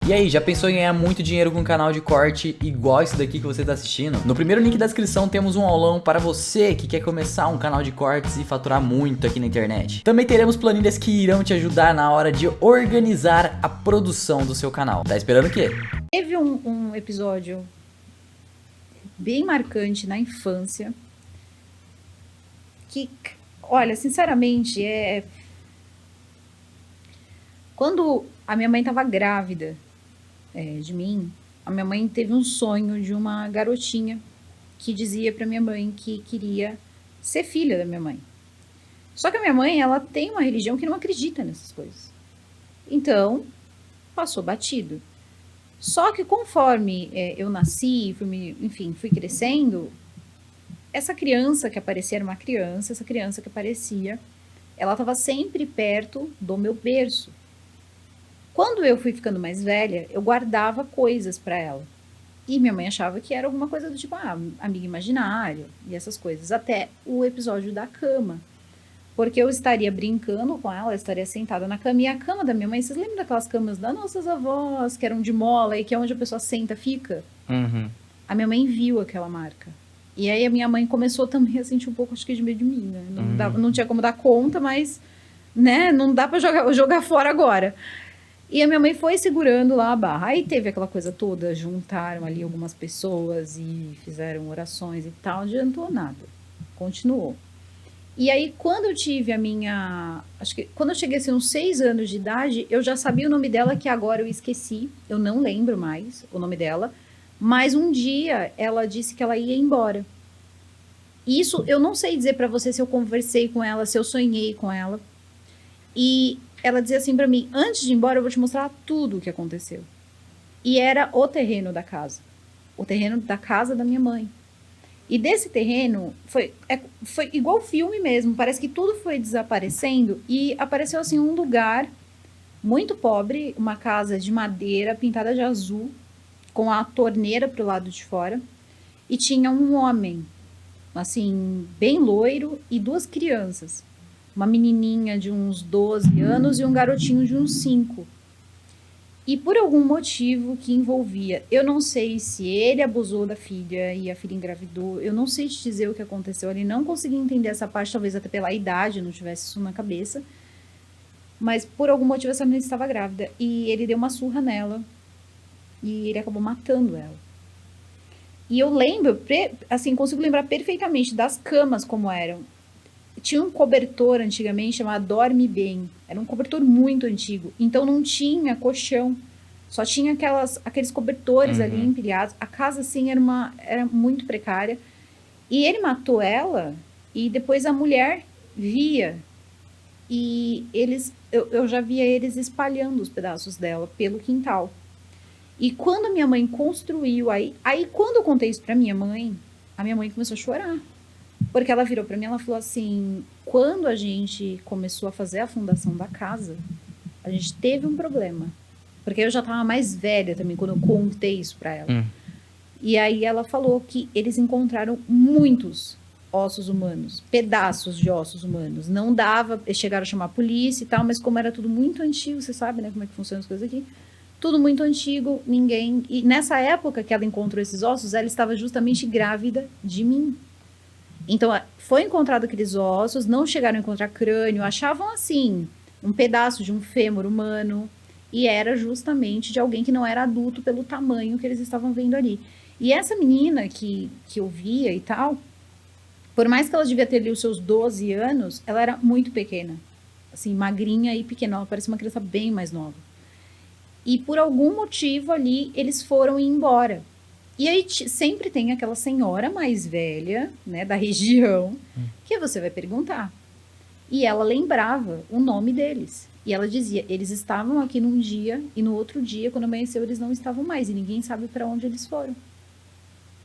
E aí, já pensou em ganhar muito dinheiro com um canal de corte igual esse daqui que você está assistindo? No primeiro link da descrição temos um aulão para você que quer começar um canal de cortes e faturar muito aqui na internet. Também teremos planilhas que irão te ajudar na hora de organizar a produção do seu canal. Tá esperando o quê? Teve um episódio bem marcante na infância que, olha, sinceramente, quando a minha mãe estava grávida de mim, a minha mãe teve um sonho de uma garotinha que dizia para minha mãe que queria ser filha da minha mãe. Só que a minha mãe, ela tem uma religião que não acredita nessas coisas. Então, passou batido. Só que conforme eu nasci, fui crescendo, essa criança que aparecia era uma criança, essa criança que aparecia, ela estava sempre perto do meu berço. Quando eu fui ficando mais velha, eu guardava coisas para ela. E minha mãe achava que era alguma coisa do tipo, amiga imaginária e essas coisas. Até o episódio da cama. Porque eu estaria brincando com ela, eu estaria sentada na cama. E a cama da minha mãe, vocês lembram daquelas camas das nossas avós, que eram de mola e que é onde a pessoa senta, fica? Uhum. A minha mãe viu aquela marca. E aí a minha mãe começou também a sentir um pouco, acho que de medo de mim, né? Não tinha como dar conta, mas, né, não dá pra jogar fora agora. E a minha mãe foi segurando lá a barra. Aí teve aquela coisa toda, juntaram ali algumas pessoas e fizeram orações e tal, não adiantou nada. Continuou. E aí, quando eu tive acho que quando eu cheguei assim, uns 6 anos de idade, eu já sabia o nome dela, que agora eu esqueci. Eu não lembro mais o nome dela. Mas um dia ela disse que ela ia embora. Isso eu não sei dizer pra você se eu conversei com ela, se eu sonhei com ela. E ela dizia assim pra mim: antes de ir embora, eu vou te mostrar tudo o que aconteceu. E era o terreno da casa. O terreno da casa da minha mãe. E desse terreno, foi igual filme mesmo. Parece que tudo foi desaparecendo. E apareceu assim um lugar muito pobre. Uma casa de madeira pintada de azul, com a torneira pro lado de fora. E tinha um homem, assim, bem loiro, e 2 crianças. Uma menininha de uns 12 anos e um garotinho de uns 5. E por algum motivo que envolvia, eu não sei se ele abusou da filha e a filha engravidou, eu não sei te dizer o que aconteceu ali, não consegui entender essa parte, talvez até pela idade, não tivesse isso na cabeça. Mas por algum motivo essa menina estava grávida e ele deu uma surra nela e ele acabou matando ela. E eu lembro, assim, consigo lembrar perfeitamente das camas como eram. Tinha um cobertor antigamente chamado Dorme Bem. Era um cobertor muito antigo. Então não tinha colchão. Só tinha aqueles cobertores ali empilhados. A casa, assim, era muito precária. E ele matou ela e depois a mulher via. E eu já via eles espalhando os pedaços dela pelo quintal. E quando minha mãe construiu, aí quando eu contei isso pra minha mãe, a minha mãe começou a chorar. Porque ela virou pra mim, ela falou assim: quando a gente começou a fazer a fundação da casa, a gente teve um problema. Porque eu já tava mais velha também, quando eu contei isso pra ela. E aí ela falou que eles encontraram muitos ossos humanos, pedaços de ossos humanos. Não dava, eles chegaram a chamar a polícia e tal, mas como era tudo muito antigo, você sabe, né, como é que funcionam as coisas aqui. Tudo muito antigo, ninguém... E nessa época que ela encontrou esses ossos, ela estava justamente grávida de mim. Então, foi encontrado aqueles ossos, não chegaram a encontrar crânio, achavam assim, um pedaço de um fêmur humano, e era justamente de alguém que não era adulto pelo tamanho que eles estavam vendo ali. E essa menina que eu via e tal, por mais que ela devia ter ali os seus 12 anos, ela era muito pequena, assim, magrinha e pequena, ela parecia uma criança bem mais nova. E por algum motivo ali, eles foram embora. E aí sempre tem aquela senhora mais velha, né, da região, que você vai perguntar. E ela lembrava o nome deles. E ela dizia, eles estavam aqui num dia, e no outro dia, quando amanheceu, eles não estavam mais. E ninguém sabe para onde eles foram.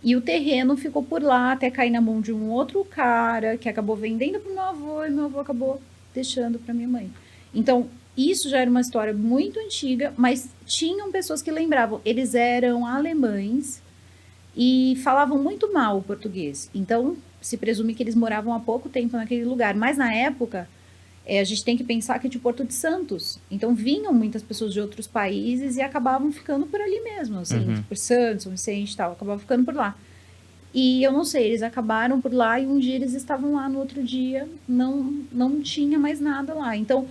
E o terreno ficou por lá, até cair na mão de um outro cara, que acabou vendendo pro meu avô, e meu avô acabou deixando para minha mãe. Então, isso já era uma história muito antiga, mas tinham pessoas que lembravam. Eles eram alemães, e falavam muito mal o português. Então, se presume que eles moravam há pouco tempo naquele lugar. Mas, na época, A gente tem que pensar que é de Porto de Santos. Então, vinham muitas pessoas de outros países e acabavam ficando por ali mesmo, assim, por Santos, São Vicente e tal, acabavam ficando por lá. E eu não sei, eles acabaram por lá e um dia eles estavam lá, no outro dia não tinha mais nada lá. Então,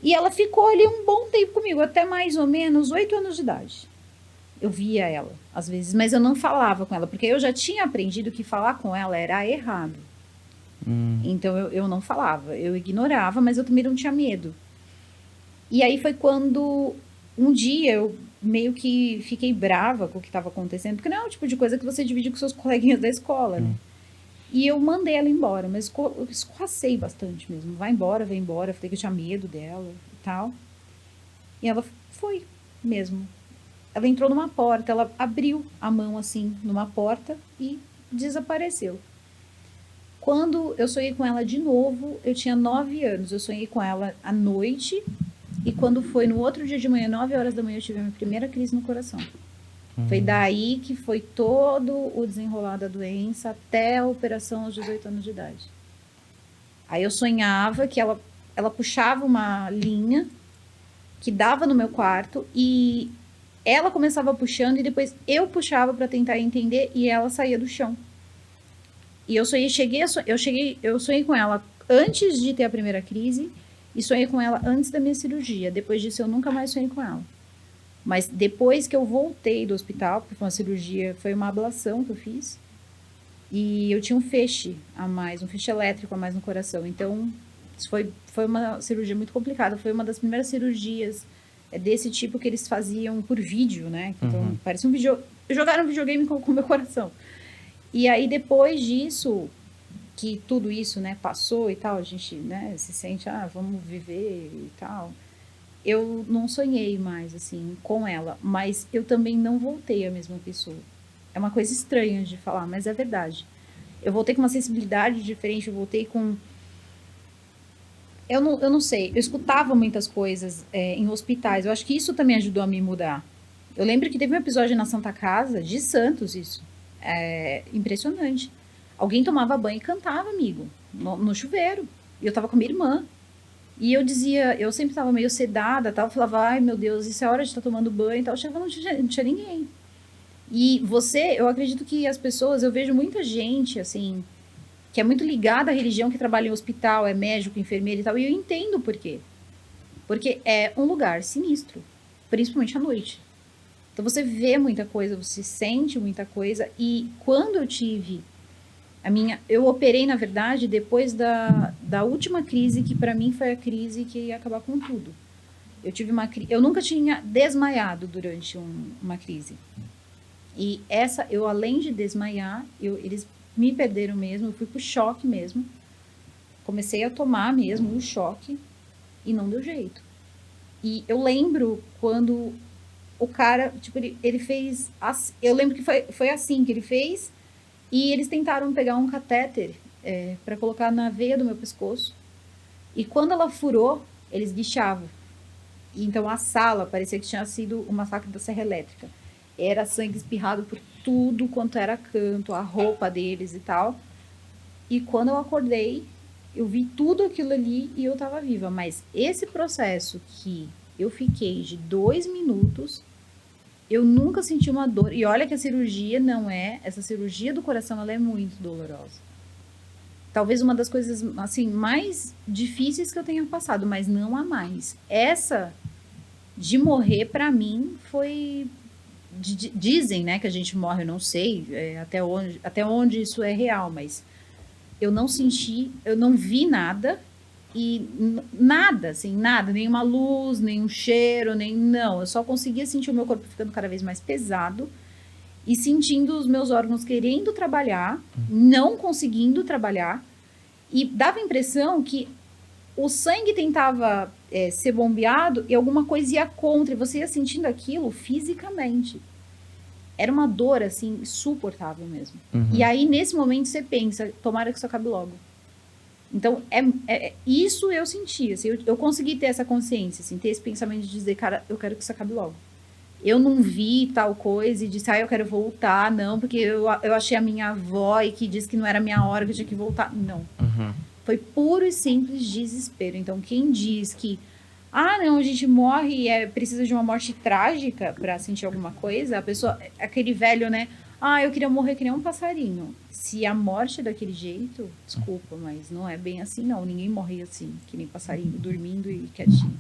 e ela ficou ali um bom tempo comigo, até mais ou menos 8 anos de idade. Eu via ela, às vezes, mas eu não falava com ela, porque eu já tinha aprendido que falar com ela era errado. Então, eu não falava, eu ignorava, mas eu também não tinha medo. E aí foi quando, um dia, eu meio que fiquei brava com o que estava acontecendo, porque não é o tipo de coisa que você divide com seus coleguinhas da escola, né? E eu mandei ela embora, mas eu escorracei bastante mesmo. Vai embora, vem embora. Falei que eu tinha medo dela e tal. E ela foi mesmo. Ela entrou numa porta, ela abriu a mão assim, numa porta e desapareceu. Quando eu sonhei com ela de novo, eu tinha 9 anos. Eu sonhei com ela à noite. E quando foi no outro dia de manhã, 9 horas da manhã, eu tive a minha primeira crise no coração. Foi daí que foi todo o desenrolar da doença até a operação aos 18 anos de idade. Aí eu sonhava que ela puxava uma linha que dava no meu quarto e ela começava puxando e depois eu puxava para tentar entender e ela saía do chão. E eu sonhei com ela antes de ter a primeira crise e sonhei com ela antes da minha cirurgia. Depois disso eu nunca mais sonhei com ela. Mas depois que eu voltei do hospital, porque foi uma cirurgia, foi uma ablação que eu fiz, e eu tinha um feixe a mais, um feixe elétrico a mais no coração. Então, isso foi uma cirurgia muito complicada. Foi uma das primeiras cirurgias desse tipo que eles faziam por vídeo, né? Então, parecia um vídeo... Jogaram um videogame com o meu coração. E aí, depois disso, que tudo isso, né, passou e tal, a gente, né, se sente, vamos viver e tal... Eu não sonhei mais, assim, com ela, mas eu também não voltei a mesma pessoa. É uma coisa estranha de falar, mas é verdade. Eu voltei com uma sensibilidade diferente, eu voltei com... Eu não sei, eu escutava muitas coisas em hospitais, eu acho que isso também ajudou a me mudar. Eu lembro que teve um episódio na Santa Casa, de Santos, isso. Impressionante. Alguém tomava banho e cantava, amigo, no chuveiro. E eu tava com a minha irmã. E eu dizia, eu sempre estava meio sedada, tal, eu falava, ai meu Deus, isso é hora de estar tomando banho e tal, eu chegava, não tinha ninguém. E eu acredito que as pessoas, eu vejo muita gente, assim, que é muito ligada à religião, que trabalha em hospital, é médico, enfermeiro e tal, e eu entendo por quê. Porque é um lugar sinistro, principalmente à noite. Então você vê muita coisa, você sente muita coisa, e quando eu tive... Eu operei, na verdade, depois da última crise, que para mim foi a crise que ia acabar com tudo. Eu nunca tinha desmaiado durante uma crise. E eu além de desmaiar, eles me perderam mesmo, eu fui pro choque mesmo. Comecei a tomar mesmo o choque e não deu jeito. E eu lembro quando o cara, tipo, ele fez... Eu lembro que foi assim que ele fez... E eles tentaram pegar um catéter para colocar na veia do meu pescoço. E quando ela furou, eles guinchavam. E então a sala parecia que tinha sido um massacre da serra elétrica. Era sangue espirrado por tudo quanto era canto, a roupa deles e tal. E quando eu acordei, eu vi tudo aquilo ali e eu tava viva. Mas esse processo que eu fiquei de 2 minutos... Eu nunca senti uma dor. E olha que a cirurgia essa cirurgia do coração, ela é muito dolorosa. Talvez uma das coisas, assim, mais difíceis que eu tenha passado, mas não há mais. Essa de morrer, pra mim, foi... Dizem, né, que a gente morre, eu não sei até onde isso é real, mas eu não senti, eu não vi nada... E nada, assim, nada, nenhuma luz, nenhum cheiro, não. Eu só conseguia sentir o meu corpo ficando cada vez mais pesado e sentindo os meus órgãos querendo trabalhar, não conseguindo trabalhar. E dava a impressão que o sangue tentava ser bombeado e alguma coisa ia contra. E você ia sentindo aquilo fisicamente. Era uma dor, assim, insuportável mesmo. E aí, nesse momento, você pensa, tomara que isso acabe logo. Então, isso eu senti, assim, eu consegui ter essa consciência, assim, ter esse pensamento de dizer, cara, eu quero que isso acabe logo. Eu não vi tal coisa e disse, eu quero voltar, não, porque eu achei a minha avó e que disse que não era minha hora, que eu tinha que voltar. Não. Foi puro e simples desespero. Então, quem diz que, não, a gente morre e precisa de uma morte trágica pra sentir alguma coisa, a pessoa, aquele velho, né? Eu queria morrer que nem um passarinho. Se a morte é daquele jeito, desculpa, mas não é bem assim, não. Ninguém morre assim, que nem passarinho, dormindo e quietinho.